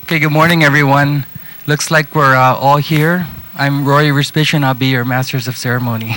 Okay, good morning, everyone. Looks like we're all here. I'm Rory, Respicio, and I'll be your Masters of Ceremony.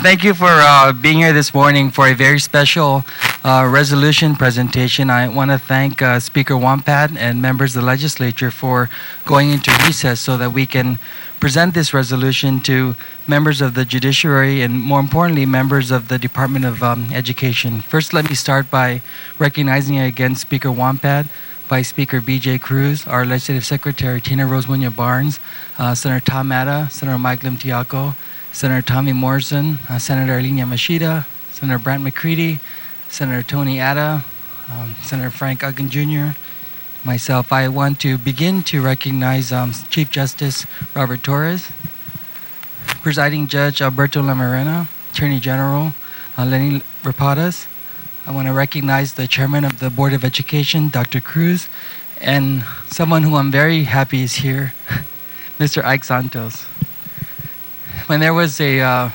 Thank you for being here this morning for a very special resolution presentation. I want to thank Speaker Wampat and members of the legislature for going into recess so that we can present this resolution to members of the judiciary and, more importantly, members of the Department of Education. First, let me start by recognizing again Speaker Wampat, Vice Speaker B.J. Cruz, our Legislative Secretary Tina Rose Muñoz Barnes, Senator Tom Matta, Senator Mike Limtiaco, Senator Tommy Morrison, Senator Arlene Yamashita, Senator Brant McCready, Senator Tony Atta, Senator Frank Uggan Jr., myself. I want to begin to recognize Chief Justice Robert Torres, Presiding Judge Alberto Lamarena, Attorney General Lenny Rapadas. I want to recognize the Chairman of the Board of Education, Dr. Cruz, and someone who I'm very happy is here, Mr. Ike Santos. When there was a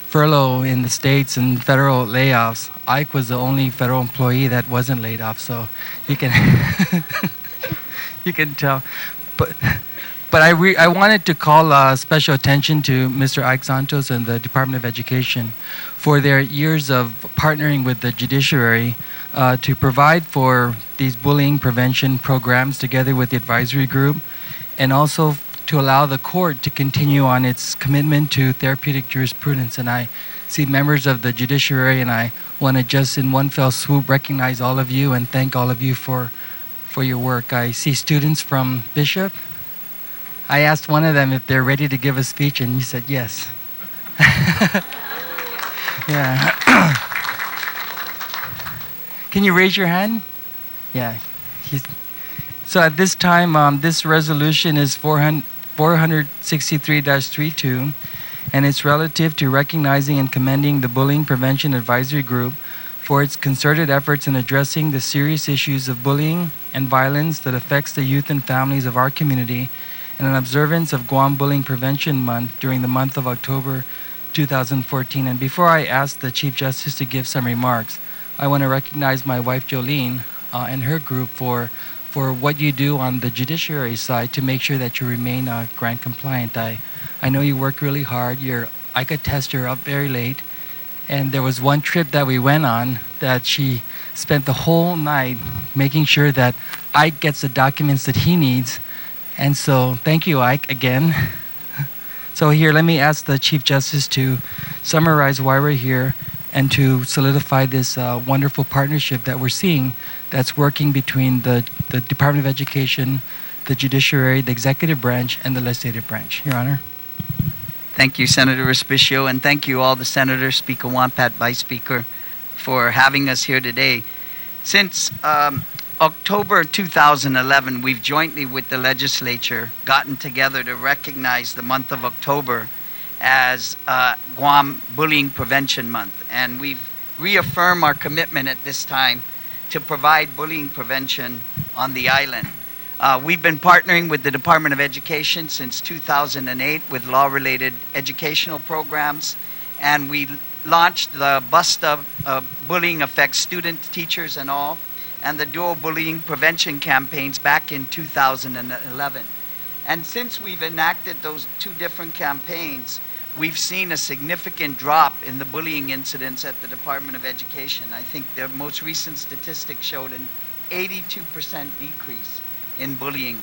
furlough in the States and federal layoffs, Ike was the only federal employee that wasn't laid off, so you can you can tell. But I wanted to call special attention to Mr. Ike Santos and the Department of Education for their years of partnering with the judiciary to provide for these bullying prevention programs together with the advisory group, and also to allow the court to continue on its commitment to therapeutic jurisprudence. And I see members of the judiciary, and I want to just in one fell swoop recognize all of you and thank all of you for your work. I see students from Bishop. I asked one of them if they're ready to give a speech, and he said yes. Yeah. Can you raise your hand? Yeah. So at this time, this resolution is 463-32, and it's relative to recognizing and commending the Bullying Prevention Advisory Group for its concerted efforts in addressing the serious issues of bullying and violence that affects the youth and families of our community, and an observance of Guam Bullying Prevention Month during the month of October 2014. And before I ask the Chief Justice to give some remarks, I want to recognize my wife Jolene and her group for what you do on the judiciary side to make sure that you remain grant compliant. I know you work really hard. I could test you're up very late. And there was one trip that we went on that she spent the whole night making sure that Ike gets the documents that he needs. And so thank you, Ike, again. So here, let me ask the Chief Justice to summarize why we're here and to solidify this wonderful partnership that we're seeing that's working between the Department of Education, the judiciary, the executive branch, and the legislative branch. Your Honor. Thank you, Senator Respicio, and thank you all the senators, Speaker Wampat, Vice Speaker, for having us here today. Since October 2011, we've jointly with the legislature gotten together to recognize the month of October as Guam Bullying Prevention Month, and we've reaffirmed our commitment at this time to provide bullying prevention on the island. We've been partnering with the Department of Education since 2008 with law-related educational programs, and we launched the BUSTA, Bullying Affects Students, Teachers, and All, and the Dual Bullying Prevention campaigns back in 2011. And since we've enacted those two different campaigns, we've seen a significant drop in the bullying incidents at the Department of Education. I think the most recent statistics showed an 82% decrease in bullying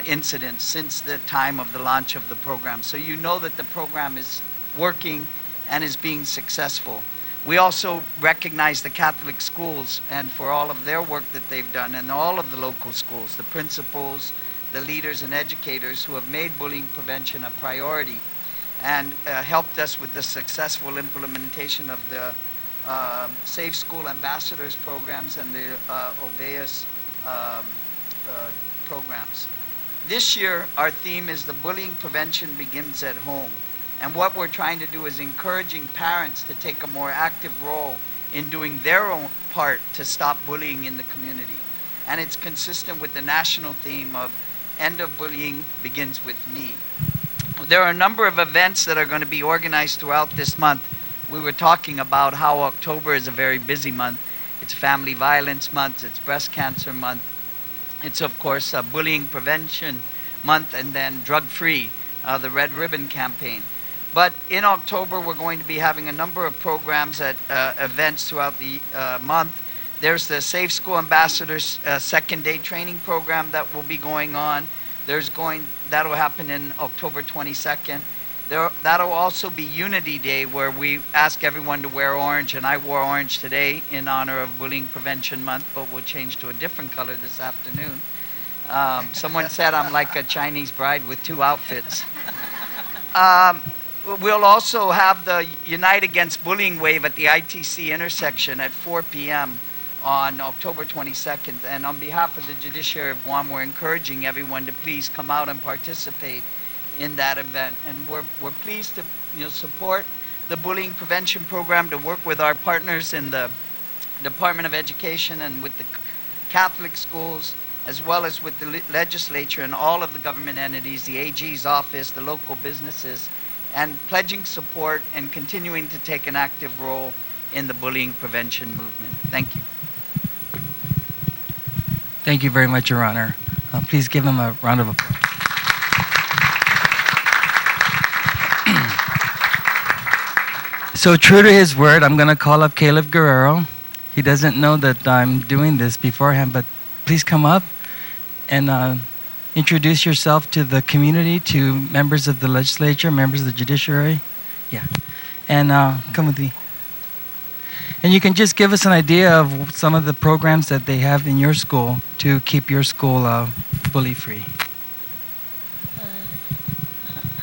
incidents since the time of the launch of the program. So you know that the program is working and is being successful. We also recognize the Catholic schools and for all of their work that they've done, and all of the local schools, the principals, the leaders and educators who have made bullying prevention a priority and helped us with the successful implementation of the Safe School Ambassadors programs and the OVEAS programs. This year, our theme is the bullying prevention begins at home. And what we're trying to do is encouraging parents to take a more active role in doing their own part to stop bullying in the community. And it's consistent with the national theme of End of Bullying Begins with Me. There are a number of events that are going to be organized throughout this month. We were talking about how October is a very busy month, It's Family Violence Month. It's Breast Cancer Month. It's, of course, Bullying Prevention Month, and then Drug Free, the Red Ribbon Campaign. But in October, we're going to be having a number of programs at events throughout the month. There's the Safe School Ambassadors second day training program that will be going on. That'll happen in October 22nd. That'll also be Unity Day, where we ask everyone to wear orange, and I wore orange today in honor of Bullying Prevention Month, but we'll change to a different color this afternoon. Someone said I'm like a Chinese bride with two outfits. We'll also have the Unite Against Bullying Wave at the ITC intersection at 4 p.m. on October 22nd. And on behalf of the Judiciary of Guam, we're encouraging everyone to please come out and participate in that event. And we're pleased to support the bullying prevention program, to work with our partners in the Department of Education and with the Catholic schools, as well as with the legislature and all of the government entities, the AG's office, the local businesses, and pledging support and continuing to take an active role in the bullying prevention movement. Thank you. Thank you very much, Your Honor. Please give him a round of applause. So true to his word, I'm going to call up Caleb Guerrero. He doesn't know that I'm doing this beforehand, but please come up and introduce yourself to the community, to members of the legislature, members of the judiciary. Yeah. And come with me. And you can just give us an idea of some of the programs that they have in your school to keep your school bully-free.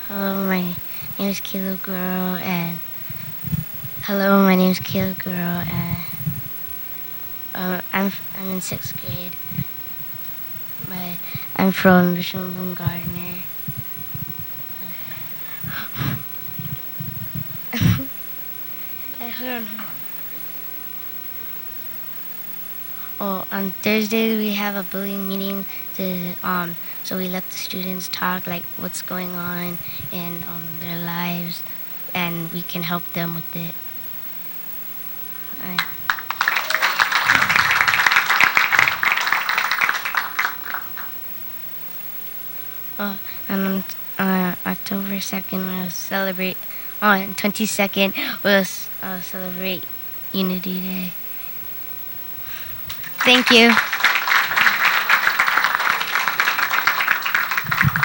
Hello, my name is Caleb Guerrero, and hello, my name is Caleb Guerrero, and I'm in 6th grade. I'm from Bishop Gardner. Oh, on Thursday we have a bullying meeting so we let the students talk like what's going on in their lives, and we can help them with it. And on October 2nd we'll celebrate. On 22nd we'll celebrate Unity Day. Thank you.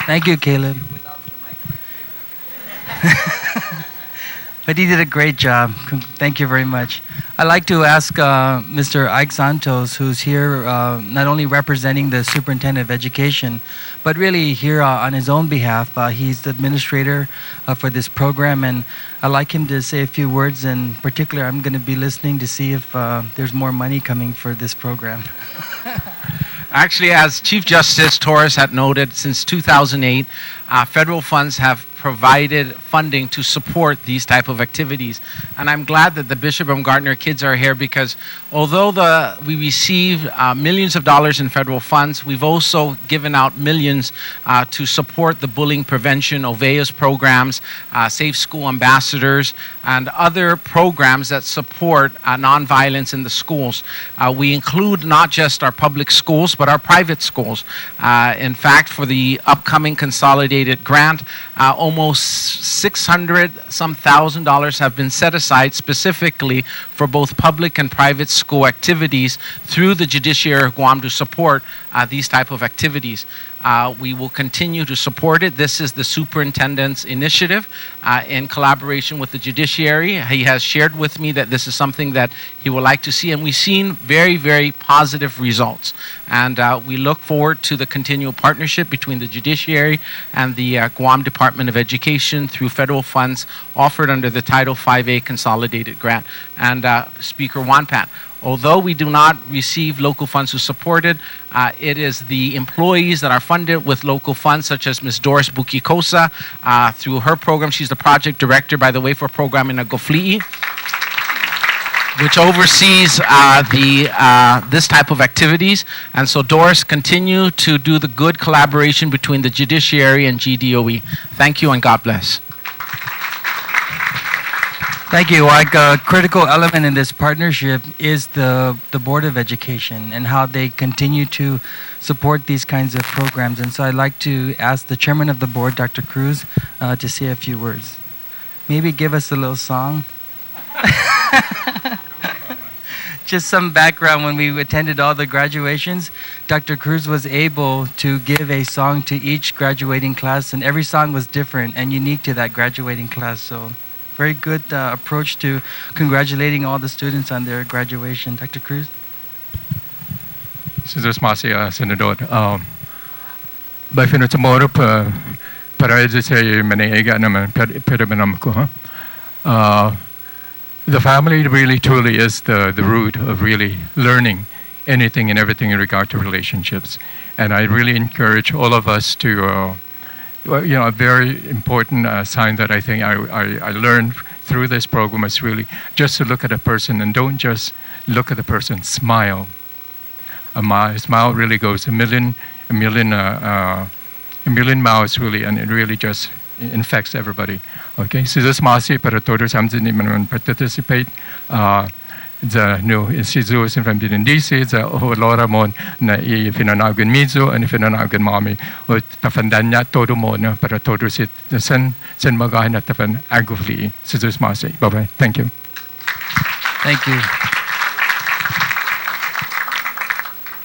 Thank you, Caleb. But he did a great job. Thank you very much. I'd like to ask Mr. Ike Santos, who's here not only representing the Superintendent of Education, but really here on his own behalf. He's the administrator for this program, and I'd like him to say a few words. In particular, I'm going to be listening to see if there's more money coming for this program. Actually, as Chief Justice Torres had noted, since 2008, federal funds have provided funding to support these type of activities. And I'm glad that the Bishop and Gardner kids are here, because although we receive millions of dollars in federal funds, we've also given out millions to support the bullying prevention, OVEA's programs, Safe School Ambassadors, and other programs that support nonviolence in the schools. We include not just our public schools, but our private schools. In fact, for the upcoming consolidated grant, almost $600,000 have been set aside specifically for both public and private school activities through the Judiciary of Guam to support these type of activities. We will continue to support it. This is the superintendent's initiative in collaboration with the judiciary. He has shared with me that this is something that he would like to see, and we've seen very, very positive results. And we look forward to the continual partnership between the judiciary and the Guam Department of Education through federal funds offered under the Title 5A Consolidated Grant. And Speaker Wanpat, although we do not receive local funds to support it, it is the employees that are funded with local funds, such as Ms. Doris Bukikosa, through her program. She's the project director, by the way, for a program in Agofli'i, which oversees this type of activities. And so Doris, continue to do the good collaboration between the judiciary and GDOE. Thank you and God bless. Thank you. Like a critical element in this partnership is the Board of Education and how they continue to support these kinds of programs. And so I'd like to ask the chairman of the board, Dr. Cruz, to say a few words. Maybe give us a little song. Just some background. When we attended all the graduations, Dr. Cruz was able to give a song to each graduating class, and every song was different and unique to that graduating class. So very good approach to congratulating all the students on their graduation. Dr. Cruz? Senador Masi, Senador. By tomorrow, para say manega naman pero manam ko ha. The family really truly is the root of really learning anything and everything in regard to relationships, and I really encourage all of us to. A very important sign that I think I learned through this program is really just to look at a person and don't just look at the person, smile. A smile really goes a million miles really, and it really just infects everybody. Okay, so this masi para todos hamzin man participate. The new institutions from the DC, the Lora mon na ifinanagan mizo and ifinanagan mami o tafandanya todo mo na para todo sit sen magahan na tafan agufli. So this masi. Bye bye. Thank you. Thank you.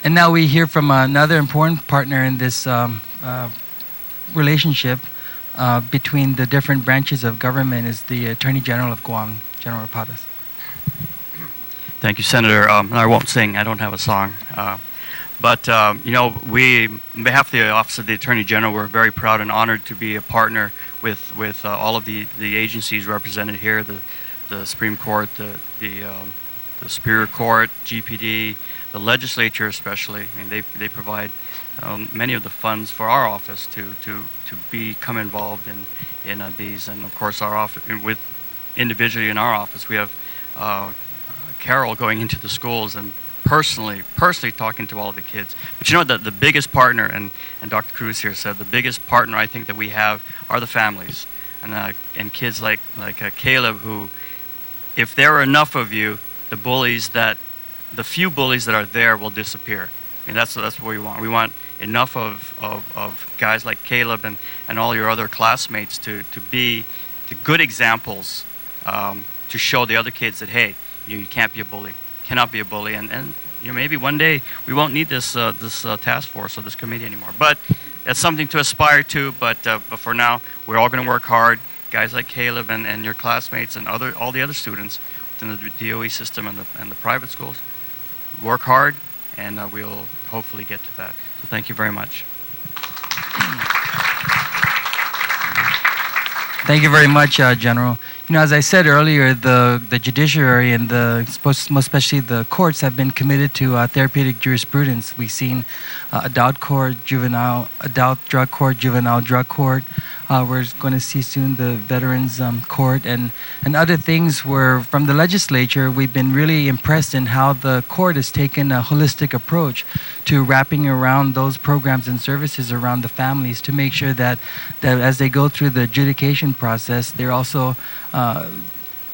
And now we hear from another important partner in this relationship between the different branches of government is the Attorney General of Guam, General Rapadas. Thank you, Senator. I won't sing. I don't have a song. But we, on behalf of the Office of the Attorney General, we're very proud and honored to be a partner with all of the agencies represented here, the Supreme Court, the Superior Court, GPD, the legislature especially. I mean, they provide many of the funds for our office to become involved in these. And of course, our office, with individually in our office, we have Carol going into the schools and personally talking to all the kids. But the biggest partner, and Dr. Cruz here said, the biggest partner I think that we have are the families and kids like Caleb, who, if there are enough of you, the few bullies that are there will disappear. I mean, that's what we want. We want enough of guys like Caleb and all your other classmates to be the good examples to show the other kids that, hey, you can't be a bully, cannot be a bully, and maybe one day we won't need this task force or this committee anymore. But that's something to aspire to. But for now, we're all going to work hard. Guys like Caleb and your classmates and all the other students within the DOE system and the private schools, work hard, and we'll hopefully get to that. So thank you very much. Thank you very much, General. As I said earlier, the judiciary and most especially the courts have been committed to therapeutic jurisprudence. We've seen adult court, adult drug court, juvenile drug court. We're going to see soon the veterans court and other things where from the legislature we've been really impressed in how the court has taken a holistic approach to wrapping around those programs and services around the families to make sure that as they go through the adjudication process, they're also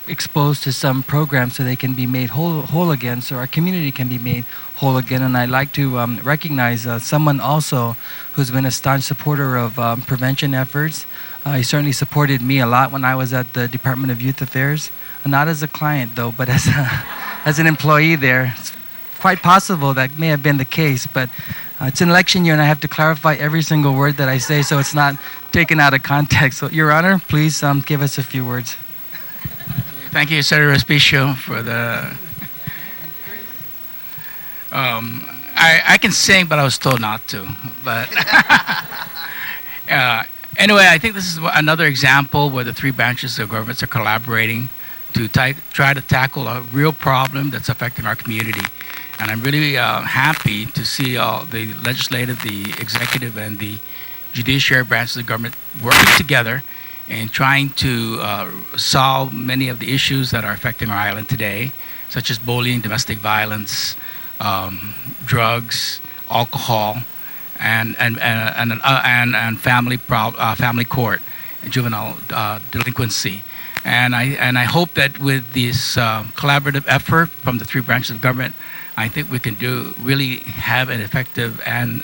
exposed to some programs so they can be made whole again, so our community can be made whole again. And I'd like to recognize someone also who's been a staunch supporter of prevention efforts. He certainly supported me a lot when I was at the Department of Youth Affairs, not as a client though, but as an employee there. It's quite possible that may have been the case, but it's an election year and I have to clarify every single word that I say so it's not taken out of context. So, Your Honor, please give us a few words. Thank you, Senator Respicio, for the... I can sing, but I was told not to. But anyway, I think this is another example where the three branches of governments are collaborating to try to tackle a real problem that's affecting our community. And I'm really happy to see all the legislative, the executive, and the judiciary branches of the government working together and trying to solve many of the issues that are affecting our island today, such as bullying, domestic violence, drugs, alcohol, and family court and juvenile delinquency. And I hope that with this collaborative effort from the three branches of government, I think we can really have an effective and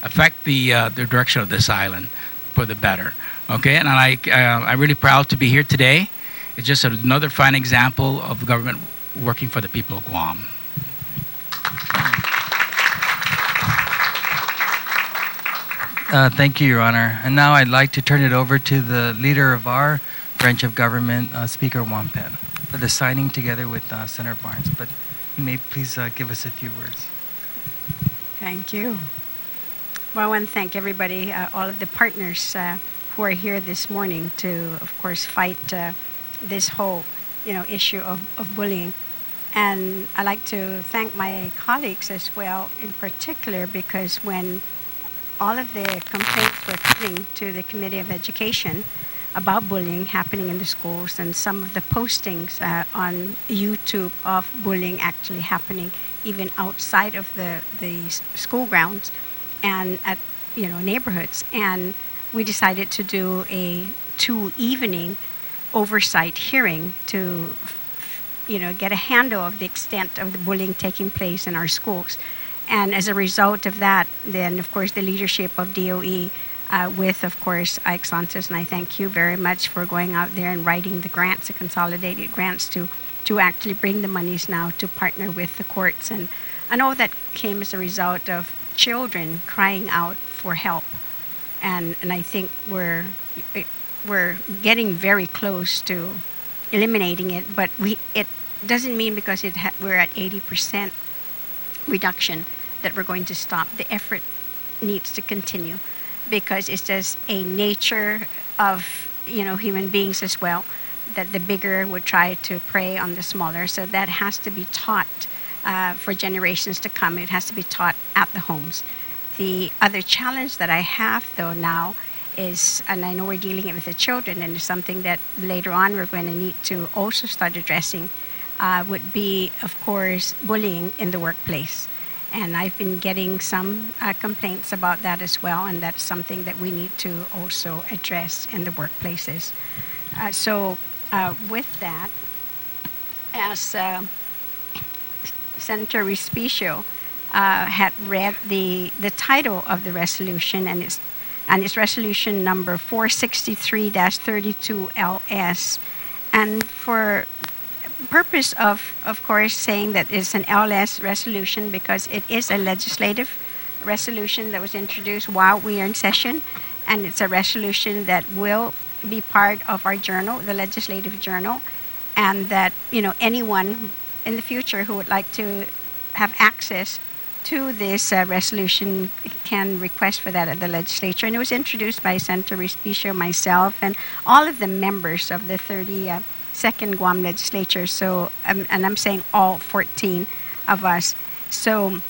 affect the direction of this island for the better. Okay, and I'm really proud to be here today. It's just another fine example of the government working for the people of Guam. Thank you, Your Honor. And now I'd like to turn it over to the leader of our branch of government, Speaker Wampat, for the signing together with Senator Barnes. But you may please give us a few words. Thank you. Well, I want to thank everybody, all of the partners who are here this morning to, of course, fight this whole, issue of bullying. And I'd like to thank my colleagues as well, in particular, because when all of the complaints were coming to the Committee of Education about bullying happening in the schools, and some of the postings on YouTube of bullying actually happening even outside of the school grounds and at neighborhoods, and we decided to do a 2-evening oversight hearing to get a handle of the extent of the bullying taking place in our schools. And as a result of that, then, of course, the leadership of DOE with, of course, Ike Santos, and I thank you very much for going out there and writing the grants, the consolidated grants, to actually bring the monies now to partner with the courts. And all that came as a result of children crying out for help. And I think we're getting very close to eliminating it, but it doesn't mean because we're at 80% reduction that we're going to stop. The effort needs to continue because it's just a nature of human beings as well, that the bigger would try to prey on the smaller. So that has to be taught for generations to come. It has to be taught at the homes. The other challenge that I have though now is, and I know we're dealing with the children, and it's something that later on we're going to need to also start addressing, would be, of course, bullying in the workplace. And I've been getting some complaints about that as well, and that's something that we need to also address in the workplaces. So with that, as Senator Respicio had read the title of the resolution, and it's resolution number 463-32 LS, and for purpose of course saying that it's an LS resolution because it is a legislative resolution that was introduced while we are in session, and it's a resolution that will be part of our journal, the legislative journal, and that anyone in the future who would like to have access to this resolution can request for that at the legislature. And it was introduced by Senator Respicio, myself, and all of the members of the 32nd Guam legislature. So, and I'm saying all 14 of us. So,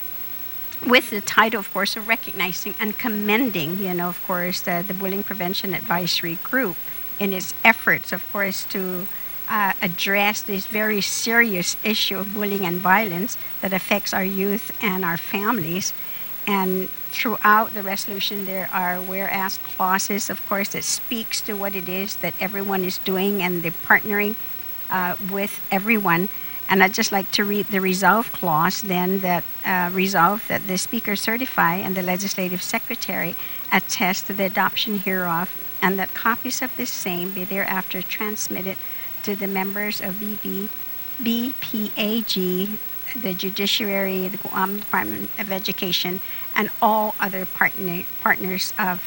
with the title, of course, of recognizing and commending, of course, the Bullying Prevention Advisory Group in its efforts, of course, to address this very serious issue of bullying and violence that affects our youth and our families. And throughout the resolution, there are whereas clauses, of course, that speaks to what it is that everyone is doing, and they're partnering with everyone. And I'd just like to read the resolve clause then, that resolve that the Speaker certify and the Legislative Secretary attest to the adoption hereof, and that copies of this same be thereafter transmitted to the members of BPAG, the Judiciary, the Guam Department of Education, and all other partners of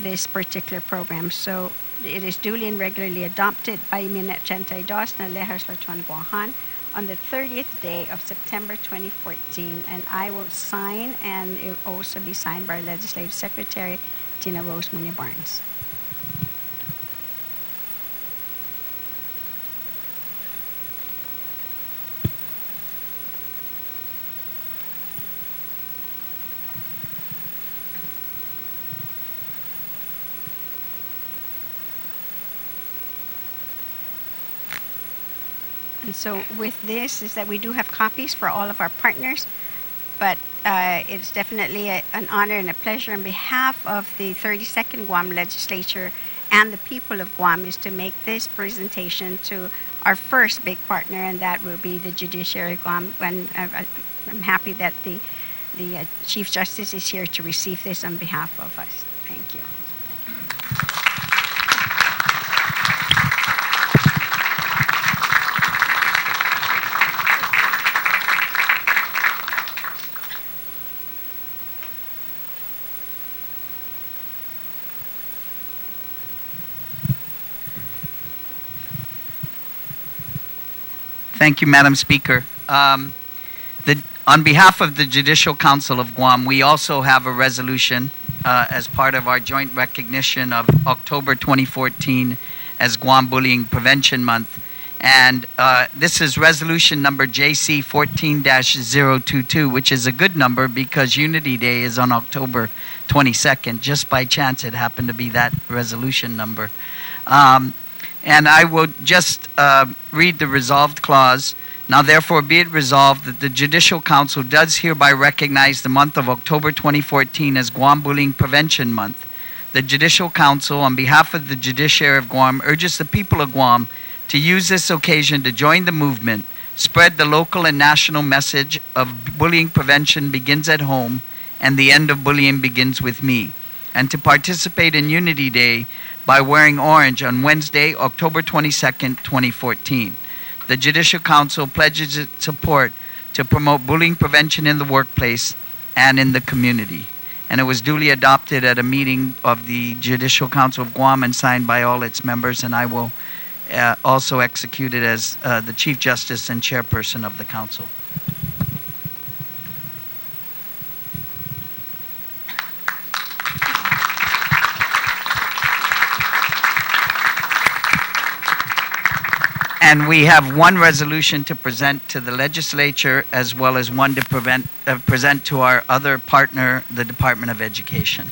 this particular program. So it is duly and regularly adopted by Minute 82 na Legislatuan Guahan on the 30th day of September 2014, and I will sign, and it will also be signed by our Legislative Secretary, Tina Rose Munia Barnes. And so with this is that we do have copies for all of our partners, but it's definitely an honor and a pleasure on behalf of the 32nd Guam Legislature and the people of Guam is to make this presentation to our first big partner, and that will be the Judiciary of Guam. And I'm happy that the Chief Justice is here to receive this on behalf of us. Thank you. Thank you, Madam Speaker. On behalf of the Judicial Council of Guam, we also have a resolution as part of our joint recognition of October 2014 as Guam Bullying Prevention Month. And this is resolution number JC 14-022, which is a good number because Unity Day is on October 22nd. Just by chance, it happened to be that resolution number. And I will just read the resolved clause. Now therefore be it resolved that the Judicial Council does hereby recognize the month of October 2014 as Guam Bullying Prevention Month. The Judicial Council, on behalf of the Judiciary of Guam, urges the people of Guam to use this occasion to join the movement, spread the local and national message of bullying prevention begins at home and the end of bullying begins with me, and to participate in Unity Day by wearing orange on Wednesday, October 22nd, 2014. The Judicial Council pledges its support to promote bullying prevention in the workplace and in the community. And it was duly adopted at a meeting of the Judicial Council of Guam and signed by all its members, and I will also execute it as the Chief Justice and Chairperson of the Council. And we have one resolution to present to the legislature as well as one to present to our other partner, the Department of Education.